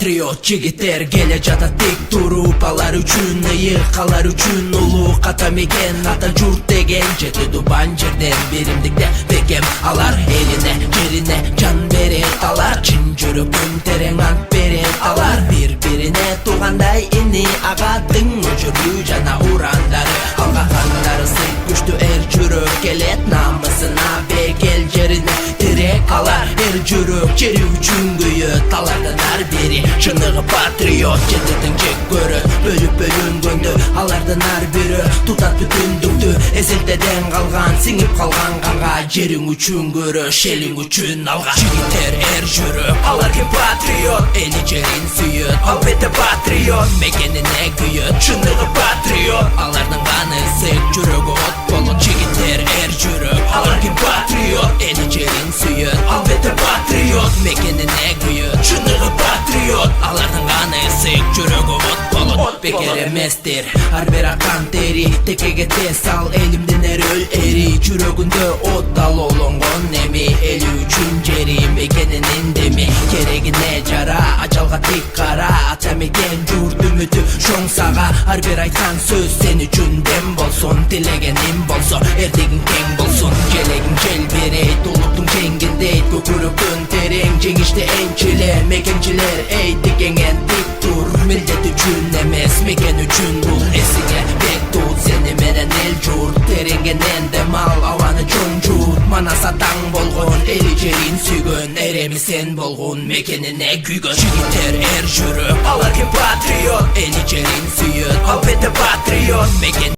patriot жигиттер келе жатат тик туруп, алар үчүн ыйык, алар үчүн улуу ката мекен, ата журт деген жети тубан жерден биримдикте бекем. Алар элине жерине жан берет, алар чын жүрөктөн терең ант берет, алар бири-бирине туугандай ини агадың өчүрүү жана урандары. Алгакандары сый күчтүү эр жүрөк келет, намысына бекел жерине тирек. Алар эр жүрөк жери үчүн күйөт, алардан ар бири чыныгы патриот. Жететиң жек көрөт, бөлүп бөлүнгөндө алардан ар бири тутат бүтүндүктү. Эзелтеден калган, сиңип калган канга, жериң үчүн күрөш, элиң үчүн алга. Жигиттер эр жүрөк, алар ким патриот, эли жерин сүйөт, албетте патриот. Мекенине күйөт, чыныгы патриот, алардын каны ысык, жүрөгү от болот. Жигиттер эр жүрөк, алар ким патриот, эли жерин сүйөт, албетте патриот. Мекенине күйөт, чыныгы патриот, алардын каны ысык, жүрөгү от болот. Бекер эместир ар бир акан тери, текеге тез ал элимден эр өл эри. Жүрөгүндө от алоолонгон эми, эли үчүн жери мекенинин деми. Керегине жара, ажалга тик кара, ата мекен журт үмүтү чоң сага. Ар бир айткан сөз сен үчүн дем болсун, тилегеним болсо эрдегиң кең болсун. Желегиң желбирейт, улуттуң жеңгиндейт, көкүрөктөн терең жеңишти энчиле. Мекенчилер эй тикеңен тик тур, милдет үчүн эмес мекен үчүн бул. Эсиңе бек тут, сени менен эл журт, тереңенен дем ал, абаны чоң журт. Манаса таң болгон, эли жерин сүйгөн, эреми сен болгон, мекенине күйгөн. Жигиттер эр жүрөк, алар ким патриот, эли жерин сүйөт, албетте патриот. Мекен